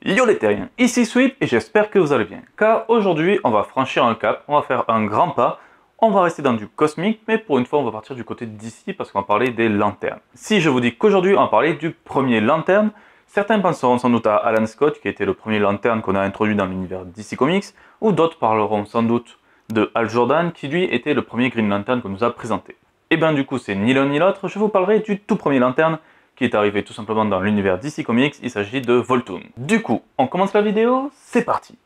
Yo les terriens, ici Sweep et j'espère que vous allez bien. Car aujourd'hui on va franchir un cap, on va faire un grand pas, on va rester dans du cosmique, mais pour une fois on va partir du côté d'ici parce qu'on va parler des lanternes. Si je vous dis qu'aujourd'hui on va parler du premier lanterne, certains penseront sans doute à Alan Scott qui était le premier lanterne qu'on a introduit dans l'univers DC Comics, ou d'autres parleront sans doute de Hal Jordan qui lui était le premier Green Lantern qu'on nous a présenté. Et bien du coup c'est ni l'un ni l'autre, je vous parlerai du tout premier lanterne qui est arrivé tout simplement dans l'univers DC Comics, il s'agit de Voltoon. Du coup, on commence la vidéo, c'est parti.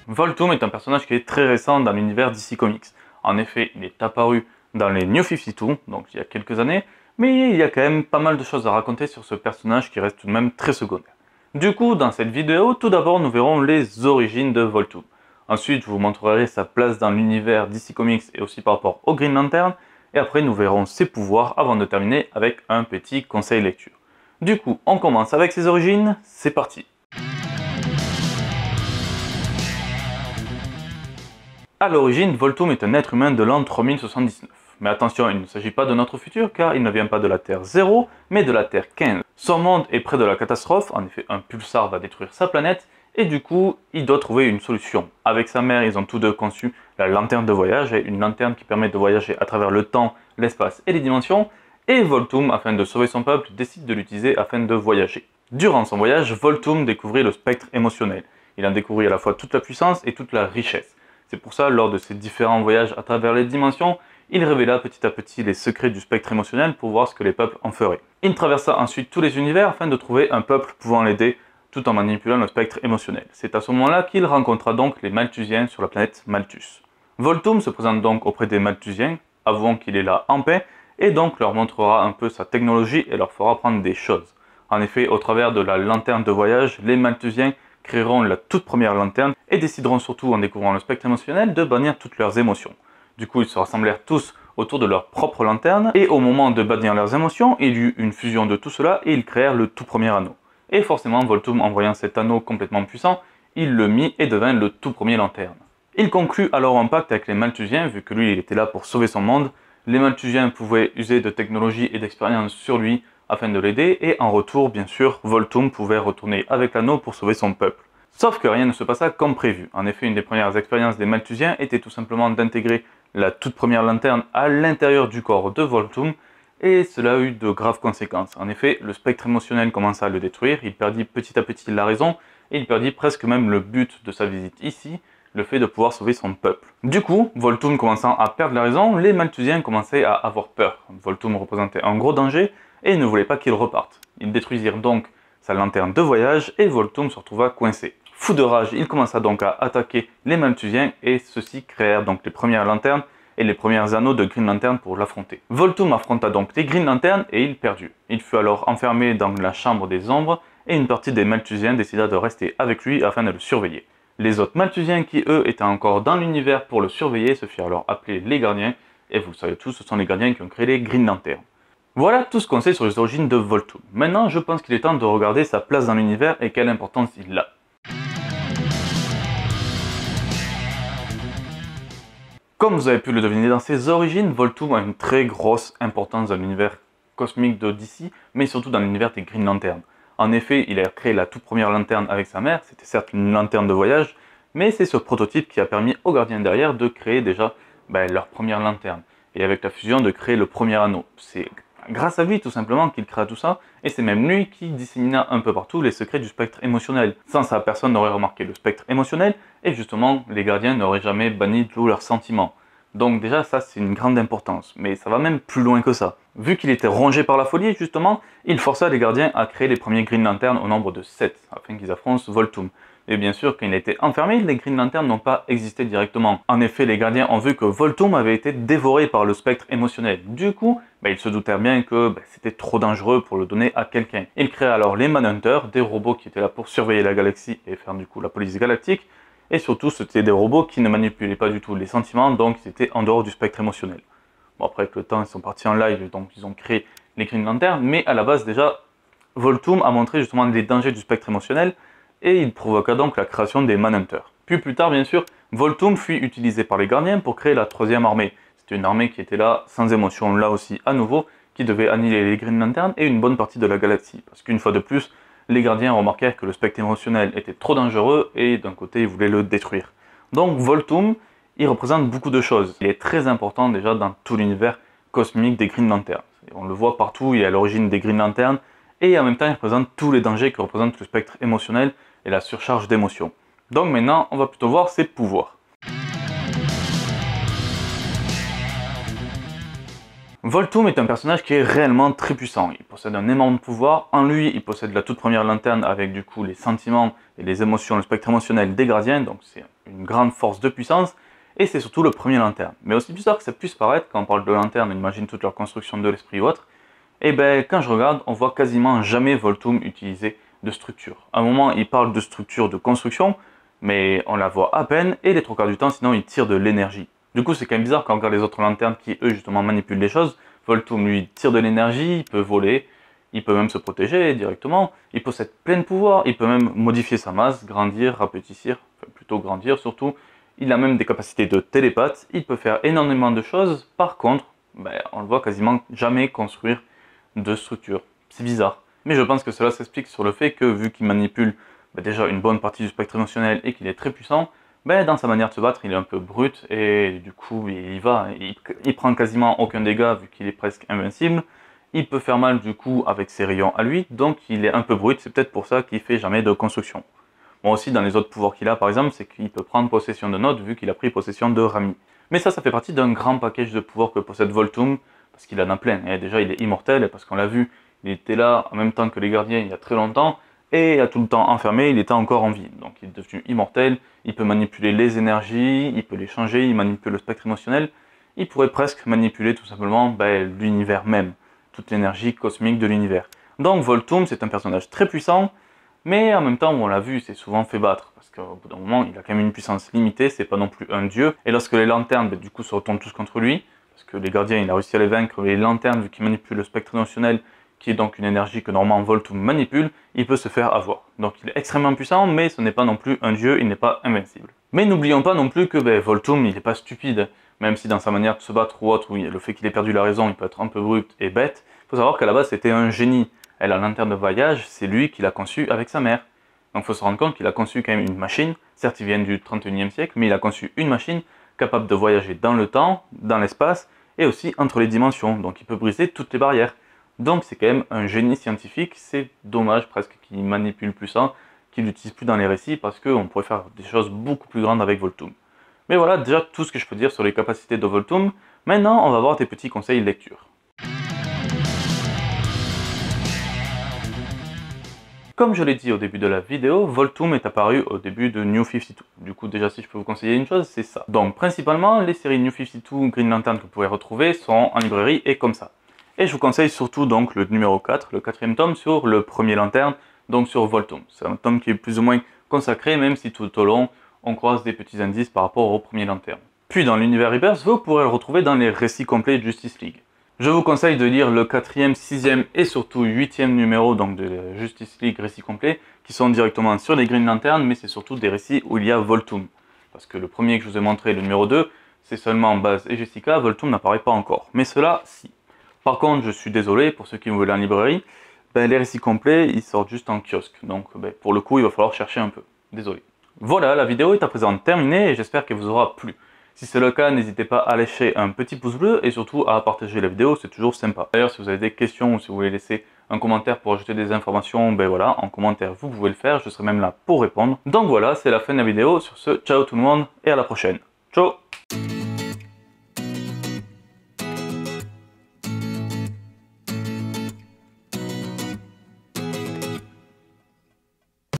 Voltoon est un personnage qui est très récent dans l'univers DC Comics. En effet, il est apparu dans les New 52, donc il y a quelques années, mais il y a quand même pas mal de choses à raconter sur ce personnage qui reste tout de même très secondaire. Du coup, dans cette vidéo, tout d'abord nous verrons les origines de Voltoon. Ensuite, je vous montrerai sa place dans l'univers DC Comics et aussi par rapport au Green Lantern, et après nous verrons ses pouvoirs avant de terminer avec un petit conseil lecture. Du coup, on commence avec ses origines, c'est parti. A l'origine, Voltoon est un être humain de l'an 3079. Mais attention, il ne s'agit pas de notre futur car il ne vient pas de la Terre 0, mais de la Terre 15. Son monde est près de la catastrophe, en effet un pulsar va détruire sa planète, et du coup, il doit trouver une solution. Avec sa mère, ils ont tous deux conçu la lanterne de voyage, et une lanterne qui permet de voyager à travers le temps, l'espace et les dimensions, et Voltoon, afin de sauver son peuple, décide de l'utiliser afin de voyager. Durant son voyage, Voltoon découvrit le spectre émotionnel. Il en découvrit à la fois toute la puissance et toute la richesse. C'est pour ça, lors de ses différents voyages à travers les dimensions, il révéla petit à petit les secrets du spectre émotionnel pour voir ce que les peuples en feraient. Il traversa ensuite tous les univers afin de trouver un peuple pouvant l'aider tout en manipulant le spectre émotionnel. C'est à ce moment-là qu'il rencontra donc les Malthusiens sur la planète Malthus. Voltoon se présente donc auprès des Malthusiens, avouant qu'il est là en paix, et donc leur montrera un peu sa technologie et leur fera apprendre des choses. En effet, au travers de la lanterne de voyage, les Malthusiens créeront la toute première lanterne et décideront surtout en découvrant le spectre émotionnel de bannir toutes leurs émotions. Du coup, ils se rassemblèrent tous autour de leur propre lanterne et au moment de bannir leurs émotions, il y eut une fusion de tout cela et ils créèrent le tout premier anneau. Et forcément, Voltoon, en voyant cet anneau complètement puissant, il le mit et devint le tout premier lanterne. Il conclut alors un pacte avec les Malthusiens, vu que lui, il était là pour sauver son monde. Les Malthusiens pouvaient user de technologie et d'expérience sur lui afin de l'aider, et en retour, bien sûr, Voltoon pouvait retourner avec l'anneau pour sauver son peuple. Sauf que rien ne se passa comme prévu. En effet, une des premières expériences des Malthusiens était tout simplement d'intégrer la toute première lanterne à l'intérieur du corps de Voltoon, et cela a eu de graves conséquences. En effet, le spectre émotionnel commença à le détruire, il perdit petit à petit la raison, et il perdit presque même le but de sa visite ici, le fait de pouvoir sauver son peuple. Du coup, Voltoon commençant à perdre la raison, les Malthusiens commençaient à avoir peur. Voltoon représentait un gros danger, et ils ne voulaient pas qu'il reparte. Ils détruisirent donc sa lanterne de voyage, et Voltoon se retrouva coincé. Fou de rage, il commença donc à attaquer les Malthusiens et ceux-ci créèrent donc les premières lanternes et les premiers anneaux de Green Lantern pour l'affronter. Voltoon affronta donc les Green Lantern et il perdut. Il fut alors enfermé dans la chambre des ombres et une partie des Malthusiens décida de rester avec lui afin de le surveiller. Les autres Malthusiens qui eux étaient encore dans l'univers pour le surveiller se firent alors appeler les gardiens et vous le savez tous, ce sont les gardiens qui ont créé les Green Lantern. Voilà tout ce qu'on sait sur les origines de Voltoon. Maintenant je pense qu'il est temps de regarder sa place dans l'univers et quelle importance il a. Comme vous avez pu le deviner dans ses origines, Voltoon a une très grosse importance dans l'univers cosmique de DC, mais surtout dans l'univers des Green Lantern. En effet, il a créé la toute première lanterne avec sa mère, c'était certes une lanterne de voyage, mais c'est ce prototype qui a permis aux gardiens derrière de créer déjà leur première lanterne, et avec la fusion de créer le premier anneau. C'est grâce à lui tout simplement qu'il créa tout ça, et c'est même lui qui dissémina un peu partout les secrets du spectre émotionnel. Sans ça, personne n'aurait remarqué le spectre émotionnel, et justement, les gardiens n'auraient jamais banni tous leurs sentiments. Donc déjà, ça c'est une grande importance, mais ça va même plus loin que ça. Vu qu'il était rongé par la folie, justement, il força les gardiens à créer les premiers Green Lantern au nombre de 7, afin qu'ils affrontent Voltoon. Et bien sûr, quand il était enfermé, les Green Lantern n'ont pas existé directement. En effet, les gardiens ont vu que Voltoon avait été dévoré par le spectre émotionnel. Du coup, ils se doutèrent bien que c'était trop dangereux pour le donner à quelqu'un. Ils créèrent alors les Manhunters, des robots qui étaient là pour surveiller la galaxie et faire du coup la police galactique. Et surtout, c'était des robots qui ne manipulaient pas du tout les sentiments, donc ils étaient en dehors du spectre émotionnel. Bon, après, avec le temps, ils sont partis en live, donc ils ont créé les Green Lanterns, mais à la base déjà, Volthoom a montré justement les dangers du spectre émotionnel et il provoqua donc la création des Manhunters. Puis plus tard, bien sûr, Volthoom fut utilisé par les gardiens pour créer la troisième armée. C'était une armée qui était là, sans émotion, là aussi à nouveau, qui devait annihiler les Green Lanterns et une bonne partie de la galaxie. Parce qu'une fois de plus, les gardiens remarquèrent que le spectre émotionnel était trop dangereux et d'un côté, ils voulaient le détruire. Donc Volthoom, il représente beaucoup de choses. Il est très important déjà dans tout l'univers cosmique des Green Lanterns. Et on le voit partout, il est à l'origine des Green Lanterns, et en même temps il représente tous les dangers que représente le spectre émotionnel et la surcharge d'émotions. Donc maintenant, on va plutôt voir ses pouvoirs. Volthoom est un personnage qui est réellement très puissant. Il possède un énorme pouvoir. En lui, il possède la toute première lanterne avec du coup les sentiments et les émotions, le spectre émotionnel des gardiens, donc c'est une grande force de puissance. Et c'est surtout le premier lanterne. Mais aussi bizarre que ça puisse paraître, quand on parle de lanterne, on imagine toute leur construction de l'esprit ou autre, et ben quand je regarde, on voit quasiment jamais Volthoom utiliser de structure. À un moment, il parle de structure de construction, mais on la voit à peine, et les trois quarts du temps, sinon il tire de l'énergie. Du coup, c'est quand même bizarre quand on regarde les autres lanternes qui, eux, justement, manipulent les choses. Volthoom, lui, tire de l'énergie, il peut voler, il peut même se protéger directement, il possède plein de pouvoirs, il peut même modifier sa masse, grandir, rapetissir, enfin plutôt grandir surtout. Il a même des capacités de télépathe, il peut faire énormément de choses. Par contre, on le voit quasiment jamais construire de structure. C'est bizarre. Mais je pense que cela s'explique sur le fait que, vu qu'il manipule déjà une bonne partie du spectre émotionnel et qu'il est très puissant, dans sa manière de se battre, il est un peu brut et du coup, il prend quasiment aucun dégât vu qu'il est presque invincible. Il peut faire mal du coup avec ses rayons à lui, donc il est un peu brut, c'est peut-être pour ça qu'il fait jamais de construction. Bon aussi, dans les autres pouvoirs qu'il a, par exemple, c'est qu'il peut prendre possession de Nod vu qu'il a pris possession de Rami. Mais ça fait partie d'un grand package de pouvoirs que possède Volthoom, parce qu'il en a plein. Et déjà, il est immortel, parce qu'on l'a vu, il était là en même temps que les gardiens il y a très longtemps, et il a tout le temps enfermé, il était encore en vie. Donc il est devenu immortel, il peut manipuler les énergies, il peut les changer, il manipule le spectre émotionnel. Il pourrait presque manipuler tout simplement l'univers même, toute l'énergie cosmique de l'univers. Donc Volthoom, c'est un personnage très puissant, mais en même temps, on l'a vu, c'est souvent fait battre, parce qu'au bout d'un moment, il a quand même une puissance limitée, c'est pas non plus un dieu. Et lorsque les lanternes, du coup, se retournent tous contre lui, parce que les gardiens, il a réussi à les vaincre, les lanternes, vu qu'il manipule le spectre émotionnel, qui est donc une énergie que normalement Volthoom manipule, il peut se faire avoir. Donc il est extrêmement puissant, mais ce n'est pas non plus un dieu, il n'est pas invincible. Mais n'oublions pas non plus que Volthoom, il n'est pas stupide, même si dans sa manière de se battre ou autre, oui, le fait qu'il ait perdu la raison, il peut être un peu brut et bête, il faut savoir qu'à la base, c'était un génie. Et la lanterne de voyage, c'est lui qui l'a conçue avec sa mère. Donc il faut se rendre compte qu'il a conçu quand même une machine, certes il vient du 31e siècle, mais il a conçu une machine capable de voyager dans le temps, dans l'espace, et aussi entre les dimensions, donc il peut briser toutes les barrières. Donc c'est quand même un génie scientifique, c'est dommage presque qu'il manipule plus ça, qu'il l'utilise plus dans les récits, parce qu'on pourrait faire des choses beaucoup plus grandes avec Volthoom. Mais voilà déjà tout ce que je peux dire sur les capacités de Volthoom. Maintenant on va voir des petits conseils lecture. Comme je l'ai dit au début de la vidéo, Volthoom est apparu au début de New 52. Du coup, déjà, si je peux vous conseiller une chose, c'est ça. Donc, principalement, les séries New 52, Green Lantern que vous pouvez retrouver sont en librairie et comme ça. Et je vous conseille surtout donc le numéro 4, le 4e tome sur le premier lanterne, donc sur Volthoom. C'est un tome qui est plus ou moins consacré, même si tout au long, on croise des petits indices par rapport au premier lanterne. Puis dans l'univers Rebirth, vous pourrez le retrouver dans les récits complets de Justice League. Je vous conseille de lire le 4e, 6e et surtout 8e numéro donc de Justice League récits complets qui sont directement sur les Green Lantern, mais c'est surtout des récits où il y a Volthoom. Parce que le premier que je vous ai montré, le numéro 2, c'est seulement Baz et Jessica, Volthoom n'apparaît pas encore. Mais cela, si. Par contre, je suis désolé pour ceux qui veulent en librairie, les récits complets, ils sortent juste en kiosque. Donc pour le coup, il va falloir chercher un peu. Désolé. Voilà, la vidéo est à présent terminée et j'espère qu'elle vous aura plu. Si c'est le cas, n'hésitez pas à lâcher un petit pouce bleu et surtout à partager la vidéo, c'est toujours sympa. D'ailleurs, si vous avez des questions ou si vous voulez laisser un commentaire pour ajouter des informations, voilà, en commentaire, vous pouvez le faire, je serai même là pour répondre. Donc voilà, c'est la fin de la vidéo. Sur ce, ciao tout le monde et à la prochaine. Ciao!